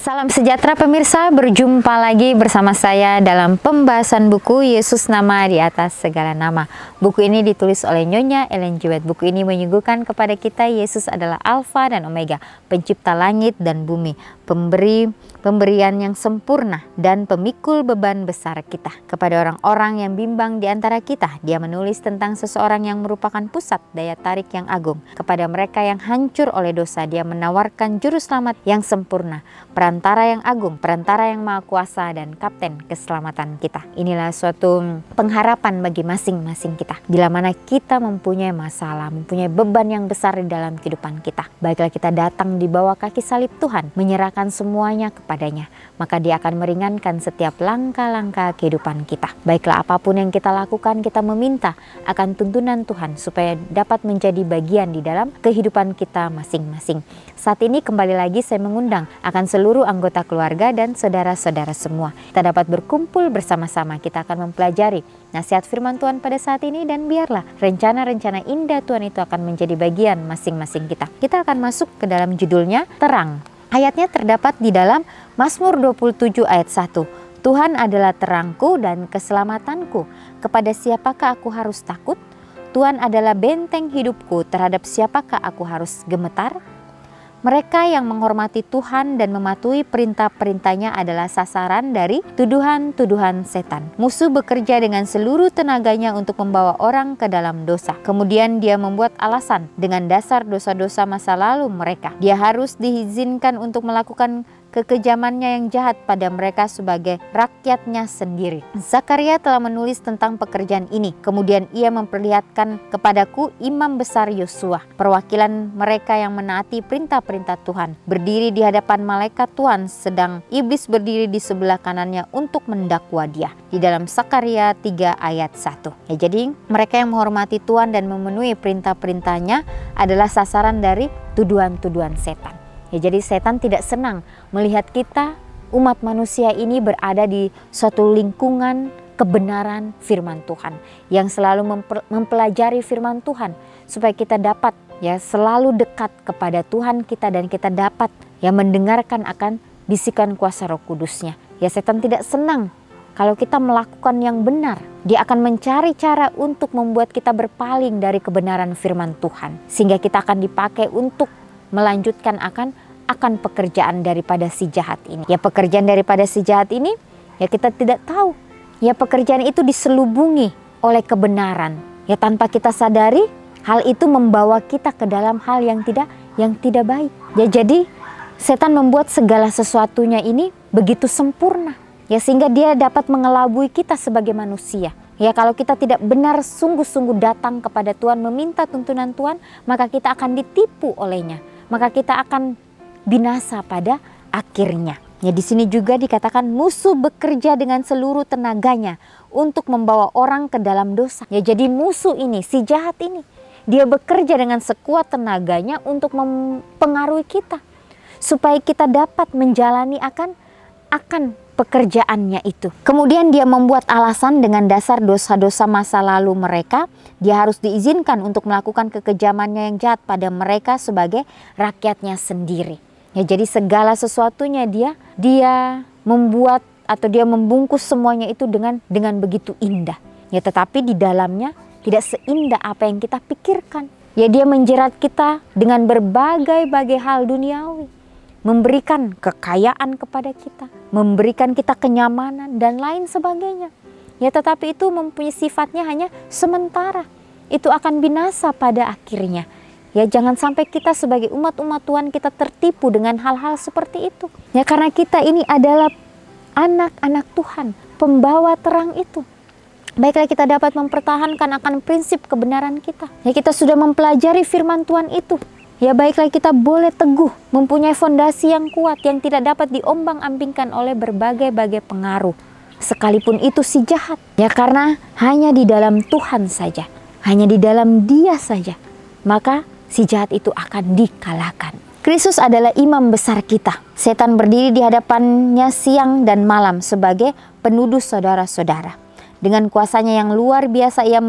Salam sejahtera pemirsa, berjumpa lagi bersama saya dalam pembahasan buku Yesus Nama di Atas Segala Nama. Buku ini ditulis oleh Nyonya Ellen G. White. Buku ini menyuguhkan kepada kita Yesus adalah Alfa dan Omega, pencipta langit dan bumi, pemberian yang sempurna dan pemikul beban besar kita. Kepada orang-orang yang bimbang di antara kita, dia menulis tentang seseorang yang merupakan pusat daya tarik yang agung. Kepada mereka yang hancur oleh dosa, dia menawarkan juru selamat yang sempurna, perantara yang agung, perantara yang maha kuasa, dan kapten keselamatan kita. Inilah suatu pengharapan bagi masing-masing kita. Bila mana kita mempunyai masalah, mempunyai beban yang besar di dalam kehidupan kita, baiklah kita datang di bawah kaki salib Tuhan, menyerahkan semuanya kepadanya, maka dia akan meringankan setiap langkah-langkah kehidupan kita. Baiklah apapun yang kita lakukan, kita meminta akan tuntunan Tuhan supaya dapat menjadi bagian di dalam kehidupan kita masing-masing. Saat ini kembali lagi saya mengundang akan seluruh anggota keluarga dan saudara-saudara semua. Kita dapat berkumpul bersama-sama, kita akan mempelajari nasihat firman Tuhan pada saat ini, dan biarlah rencana-rencana indah Tuhan itu akan menjadi bagian masing-masing kita. Kita akan masuk ke dalam judulnya terang. Ayatnya terdapat di dalam Mazmur 27 ayat 1. Tuhan adalah terangku dan keselamatanku. Kepada siapakah aku harus takut? Tuhan adalah benteng hidupku, terhadap siapakah aku harus gemetar? Mereka yang menghormati Tuhan dan mematuhi perintah-perintahnya adalah sasaran dari tuduhan-tuduhan setan. Musuh bekerja dengan seluruh tenaganya untuk membawa orang ke dalam dosa. Kemudian dia membuat alasan dengan dasar dosa-dosa masa lalu mereka. Dia harus diizinkan untuk melakukan kekejamannya yang jahat pada mereka sebagai rakyatnya sendiri. Zakaria telah menulis tentang pekerjaan ini. Kemudian ia memperlihatkan kepadaku imam besar Yosua, perwakilan mereka yang menaati perintah-perintah Tuhan, berdiri di hadapan malaikat Tuhan, sedang iblis berdiri di sebelah kanannya untuk mendakwa dia. Di dalam Zakaria 3 ayat 1. Jadi mereka yang menghormati Tuhan dan memenuhi perintah-perintahnya adalah sasaran dari tuduhan-tuduhan setan. Jadi setan tidak senang melihat kita, umat manusia ini, berada di suatu lingkungan kebenaran firman Tuhan, yang selalu mempelajari firman Tuhan supaya kita dapat selalu dekat kepada Tuhan kita, dan kita dapat mendengarkan akan bisikan kuasa Roh Kudus-Nya. Setan tidak senang kalau kita melakukan yang benar. Dia akan mencari cara untuk membuat kita berpaling dari kebenaran firman Tuhan, sehingga kita akan dipakai untuk melanjutkan akan pekerjaan daripada si jahat ini. Pekerjaan daripada si jahat ini kita tidak tahu. Pekerjaan itu diselubungi oleh kebenaran. Tanpa kita sadari, hal itu membawa kita ke dalam hal yang tidak baik. Jadi setan membuat segala sesuatunya ini begitu sempurna, sehingga dia dapat mengelabui kita sebagai manusia. Kalau kita tidak benar sungguh-sungguh datang kepada Tuhan, meminta tuntunan Tuhan, maka kita akan ditipu olehnya. Maka kita akan binasa pada akhirnya. Di sini juga dikatakan musuh bekerja dengan seluruh tenaganya untuk membawa orang ke dalam dosa. Jadi musuh ini, si jahat ini, dia bekerja dengan sekuat tenaganya untuk mempengaruhi kita, supaya kita dapat menjalani akan pekerjaannya itu. Kemudian dia membuat alasan dengan dasar dosa-dosa masa lalu mereka. Dia harus diizinkan untuk melakukan kekejamannya yang jahat pada mereka sebagai rakyatnya sendiri. Jadi segala sesuatunya dia membuat atau dia membungkus semuanya itu dengan begitu indah. Tetapi di dalamnya tidak seindah apa yang kita pikirkan. Dia menjerat kita dengan berbagai-bagai hal duniawi, memberikan kekayaan kepada kita, memberikan kita kenyamanan dan lain sebagainya. Tetapi itu mempunyai sifatnya hanya sementara. Itu akan binasa pada akhirnya. Jangan sampai kita sebagai umat-umat Tuhan kita tertipu dengan hal-hal seperti itu. Karena kita ini adalah anak-anak Tuhan, pembawa terang itu. Baiklah kita dapat mempertahankan akan prinsip kebenaran kita. Kita sudah mempelajari firman Tuhan itu. Baiklah kita boleh teguh, mempunyai fondasi yang kuat yang tidak dapat diombang-ambingkan oleh berbagai-bagai pengaruh. Sekalipun itu si jahat. Karena hanya di dalam Tuhan saja, hanya di dalam Dia saja, maka si jahat itu akan dikalahkan. Kristus adalah imam besar kita. Setan berdiri di hadapannya siang dan malam sebagai penuduh saudara-saudara. Dengan kuasanya yang luar biasa ia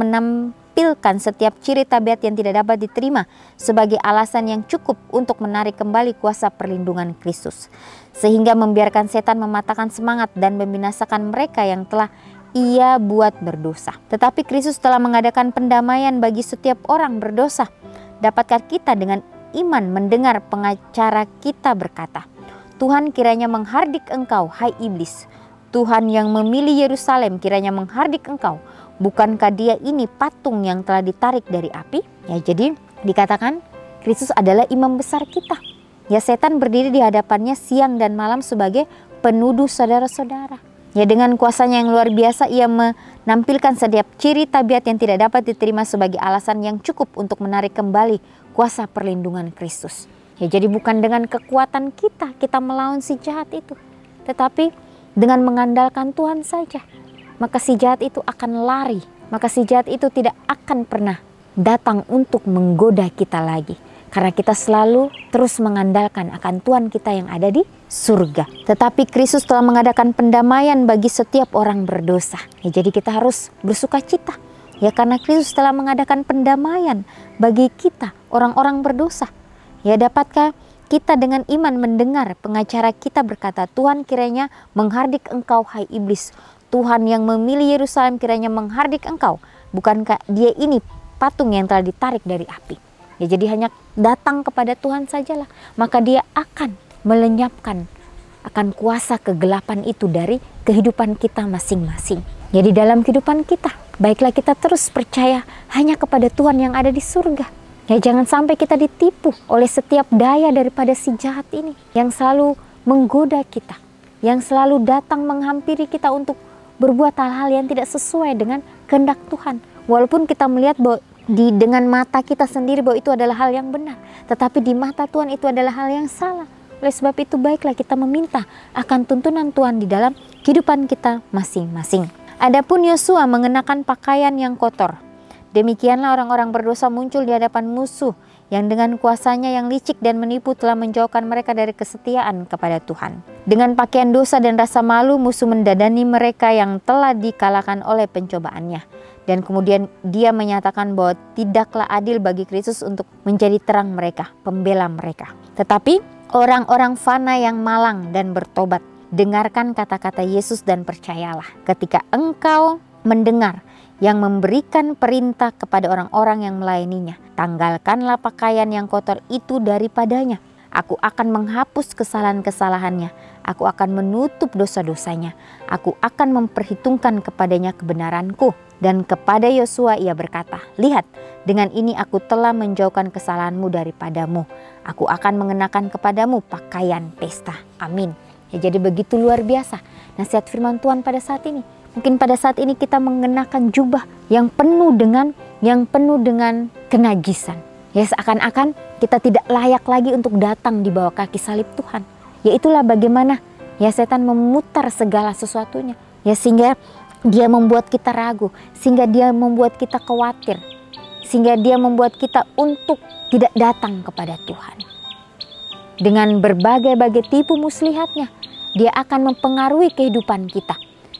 menampilkan setiap ciri tabiat yang tidak dapat diterima sebagai alasan yang cukup untuk menarik kembali kuasa perlindungan Kristus, sehingga membiarkan setan mematahkan semangat dan membinasakan mereka yang telah Ia buat berdosa. Tetapi Kristus telah mengadakan pendamaian bagi setiap orang berdosa. Dapatkah kita dengan iman mendengar pengacara kita berkata, Tuhan kiranya menghardik engkau, hai iblis. Tuhan yang memilih Yerusalem kiranya menghardik engkau. Bukankah dia ini patung yang telah ditarik dari api? Ya, jadi dikatakan Kristus adalah imam besar kita. Ya, setan berdiri di hadapannya siang dan malam sebagai penuduh saudara-saudara. Ya, dengan kuasanya yang luar biasa ia menampilkan setiap ciri tabiat yang tidak dapat diterima sebagai alasan yang cukup untuk menarik kembali kuasa perlindungan Kristus. Ya, jadi bukan dengan kekuatan kita melawan si jahat itu, tetapi dengan mengandalkan Tuhan saja. Maka si jahat itu akan lari, maka si jahat itu tidak akan pernah datang untuk menggoda kita lagi. Karena kita selalu terus mengandalkan akan Tuhan kita yang ada di surga. Tetapi Kristus telah mengadakan pendamaian bagi setiap orang berdosa. Ya, jadi kita harus bersuka cita. Ya, karena Kristus telah mengadakan pendamaian bagi kita, orang-orang berdosa. Ya, dapatkah kita dengan iman mendengar pengacara kita berkata, Tuhan kiranya menghardik engkau, hai iblis. Tuhan yang memilih Yerusalem kiranya menghardik engkau. Bukankah dia ini patung yang telah ditarik dari api? Ya, jadi hanya datang kepada Tuhan sajalah, maka dia akan melenyapkan akan kuasa kegelapan itu dari kehidupan kita masing-masing. Jadi dalam kehidupan kita, baiklah kita terus percaya hanya kepada Tuhan yang ada di surga. Ya, jangan sampai kita ditipu oleh setiap daya daripada si jahat ini yang selalu menggoda kita, yang selalu datang menghampiri kita untuk berbuat hal-hal yang tidak sesuai dengan kehendak Tuhan. Walaupun kita melihat bahwa dengan mata kita sendiri bahwa itu adalah hal yang benar, tetapi di mata Tuhan itu adalah hal yang salah. Oleh sebab itu baiklah kita meminta akan tuntunan Tuhan di dalam kehidupan kita masing-masing. Adapun Yosua mengenakan pakaian yang kotor. Demikianlah orang-orang berdosa muncul di hadapan musuh yang dengan kuasanya yang licik dan menipu telah menjauhkan mereka dari kesetiaan kepada Tuhan. Dengan pakaian dosa dan rasa malu, musuh mendadani mereka yang telah dikalahkan oleh pencobaannya. Dan kemudian dia menyatakan bahwa tidaklah adil bagi Kristus untuk menjadi terang mereka, pembela mereka. Tetapi orang-orang fana yang malang dan bertobat, dengarkan kata-kata Yesus dan percayalah. Ketika engkau mendengar yang memberikan perintah kepada orang-orang yang melayaninya, tanggalkanlah pakaian yang kotor itu daripadanya. Aku akan menghapus kesalahan-kesalahannya. Aku akan menutup dosa-dosanya. Aku akan memperhitungkan kepadanya kebenaranku. Dan kepada Yosua ia berkata, lihat, dengan ini aku telah menjauhkan kesalahanmu daripadamu. Aku akan mengenakan kepadamu pakaian pesta. Amin. Ya, jadi begitu luar biasa nasihat firman Tuhan pada saat ini. Mungkin pada saat ini kita mengenakan jubah yang penuh dengan kenajisan. Ya, seakan-akan kita tidak layak lagi untuk datang di bawah kaki salib Tuhan. Ya, itulah bagaimana ya setan memutar segala sesuatunya. Ya, sehingga dia membuat kita ragu, sehingga dia membuat kita khawatir, sehingga dia membuat kita untuk tidak datang kepada Tuhan. Dengan berbagai-bagai tipu muslihatnya, dia akan mempengaruhi kehidupan kita.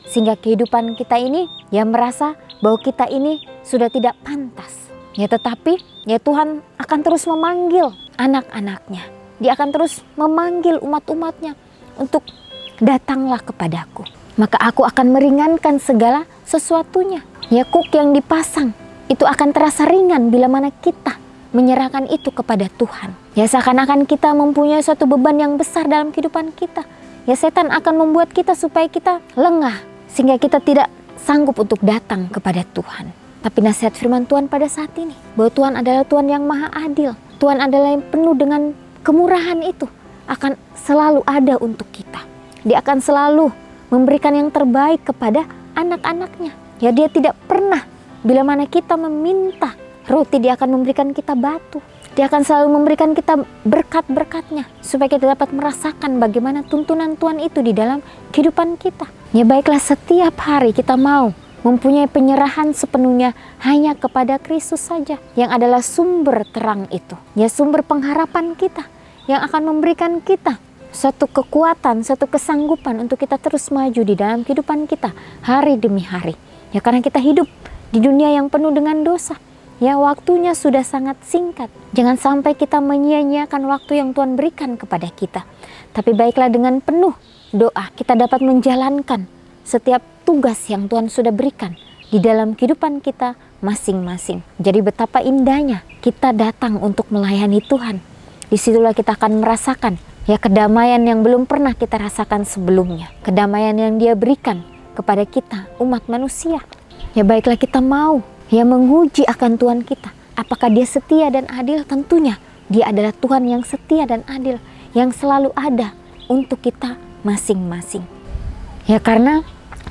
Sehingga kehidupan kita ini ya merasa bahwa kita ini sudah tidak pantas. Ya, tetapi ya Tuhan akan terus memanggil anak-anaknya. Dia akan terus memanggil umat-umatnya untuk datanglah kepadaku. Maka aku akan meringankan segala sesuatunya. Ya, kuk yang dipasang itu akan terasa ringan bila mana kita menyerahkan itu kepada Tuhan. Ya, seakan-akan kita mempunyai suatu beban yang besar dalam kehidupan kita. Ya, setan akan membuat kita supaya kita lengah, sehingga kita tidak sanggup untuk datang kepada Tuhan. Tapi nasihat firman Tuhan pada saat ini, bahwa Tuhan adalah Tuhan yang maha adil. Tuhan adalah yang penuh dengan kemurahan itu, akan selalu ada untuk kita. Dia akan selalu memberikan yang terbaik kepada anak-anaknya. Ya, dia tidak pernah bila mana kita meminta roti, dia akan memberikan kita batu. Dia akan selalu memberikan kita berkat-berkatnya supaya kita dapat merasakan bagaimana tuntunan Tuhan itu di dalam kehidupan kita. Ya, baiklah setiap hari kita mau mempunyai penyerahan sepenuhnya hanya kepada Kristus saja yang adalah sumber terang itu. Ya, sumber pengharapan kita yang akan memberikan kita satu kekuatan, satu kesanggupan untuk kita terus maju di dalam kehidupan kita hari demi hari. Ya, karena kita hidup di dunia yang penuh dengan dosa. Ya, waktunya sudah sangat singkat. Jangan sampai kita menyia-nyiakan waktu yang Tuhan berikan kepada kita. Tapi baiklah dengan penuh doa kita dapat menjalankan setiap tugas yang Tuhan sudah berikan di dalam kehidupan kita masing-masing. Jadi betapa indahnya kita datang untuk melayani Tuhan. Disitulah kita akan merasakan ya kedamaian yang belum pernah kita rasakan sebelumnya. Kedamaian yang Dia berikan kepada kita umat manusia. Ya, baiklah kita mau ya menguji akan Tuhan kita. Apakah Dia setia dan adil? Tentunya Dia adalah Tuhan yang setia dan adil, yang selalu ada untuk kita masing-masing. Ya, karena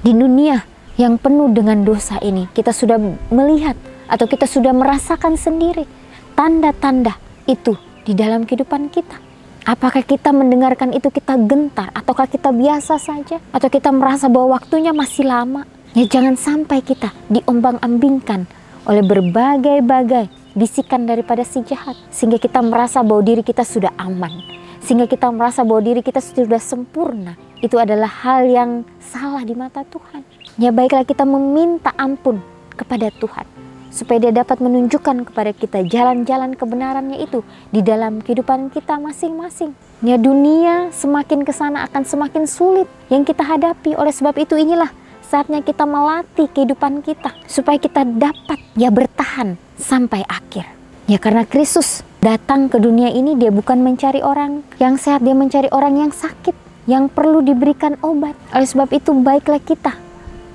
di dunia yang penuh dengan dosa ini, kita sudah melihat atau kita sudah merasakan sendiri tanda-tanda itu di dalam kehidupan kita. Apakah kita mendengarkan itu kita gentar, ataukah kita biasa saja, atau kita merasa bahwa waktunya masih lama? Ya, jangan sampai kita diombang-ambingkan oleh berbagai-bagai bisikan daripada si jahat, sehingga kita merasa bahwa diri kita sudah aman, sehingga kita merasa bahwa diri kita sudah sempurna. Itu adalah hal yang salah di mata Tuhan. Ya, baiklah kita meminta ampun kepada Tuhan, supaya Dia dapat menunjukkan kepada kita jalan-jalan kebenarannya itu di dalam kehidupan kita masing-masing. Ya, dunia semakin ke sana akan semakin sulit yang kita hadapi. Oleh sebab itu inilah saatnya kita melatih kehidupan kita supaya kita dapat ya bertahan sampai akhir. Ya, karena Kristus datang ke dunia ini, Dia bukan mencari orang yang sehat, Dia mencari orang yang sakit, yang perlu diberikan obat. Oleh sebab itu baiklah kita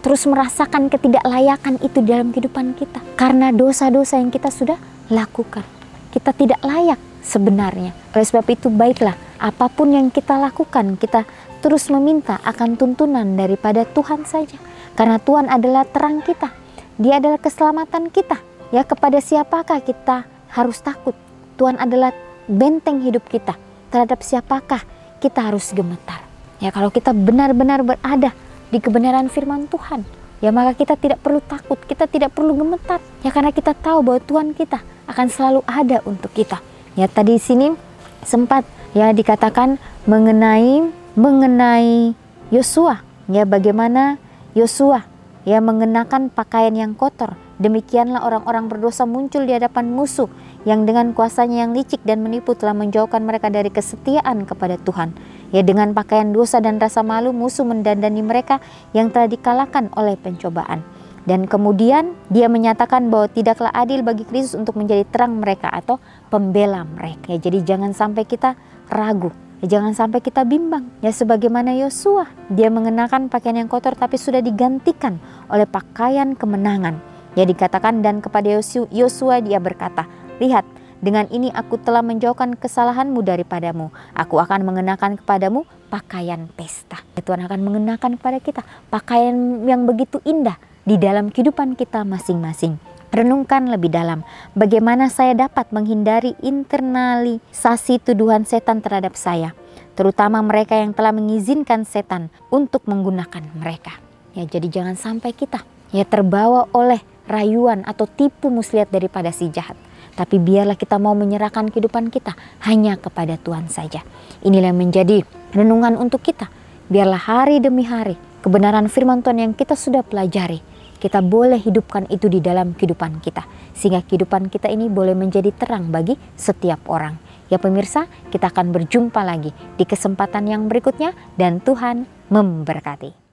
terus merasakan ketidaklayakan itu dalam kehidupan kita. Karena dosa-dosa yang kita sudah lakukan, kita tidak layak sebenarnya. Oleh sebab itu baiklah apapun yang kita lakukan, kita terus meminta akan tuntunan daripada Tuhan saja. Karena Tuhan adalah terang kita, Dia adalah keselamatan kita. Ya, kepada siapakah kita harus takut? Tuhan adalah benteng hidup kita. Terhadap siapakah kita harus gemetar? Ya, kalau kita benar-benar berada di kebenaran firman Tuhan, ya maka kita tidak perlu takut, kita tidak perlu gemetar. Ya, karena kita tahu bahwa Tuhan kita akan selalu ada untuk kita. Ya, tadi di sini sempat ya dikatakan mengenai Yosua, ya bagaimana Yosua ya mengenakan pakaian yang kotor. Demikianlah orang-orang berdosa muncul di hadapan musuh yang dengan kuasanya yang licik dan menipu telah menjauhkan mereka dari kesetiaan kepada Tuhan. Ya, dengan pakaian dosa dan rasa malu musuh mendandani mereka yang telah dikalahkan oleh pencobaan. Dan kemudian Dia menyatakan bahwa tidaklah adil bagi Kristus untuk menjadi terang mereka atau pembela mereka. Ya, jadi jangan sampai kita ragu. Ya, jangan sampai kita bimbang. Ya, sebagaimana Yosua, dia mengenakan pakaian yang kotor tapi sudah digantikan oleh pakaian kemenangan. Ya, dikatakan dan kepada Yosua Dia berkata, "Lihat, dengan ini aku telah menjauhkan kesalahanmu daripadamu. Aku akan mengenakan kepadamu pakaian pesta." Ya, Tuhan akan mengenakan kepada kita pakaian yang begitu indah di dalam kehidupan kita masing-masing. Renungkan lebih dalam, bagaimana saya dapat menghindari internalisasi tuduhan setan terhadap saya, terutama mereka yang telah mengizinkan setan untuk menggunakan mereka. Ya, jadi jangan sampai kita ya terbawa oleh rayuan atau tipu muslihat daripada si jahat. Tapi biarlah kita mau menyerahkan kehidupan kita hanya kepada Tuhan saja. Inilah yang menjadi renungan untuk kita. Biarlah hari demi hari kebenaran firman Tuhan yang kita sudah pelajari, kita boleh hidupkan itu di dalam kehidupan kita. Sehingga kehidupan kita ini boleh menjadi terang bagi setiap orang. Ya pemirsa, kita akan berjumpa lagi di kesempatan yang berikutnya dan Tuhan memberkati.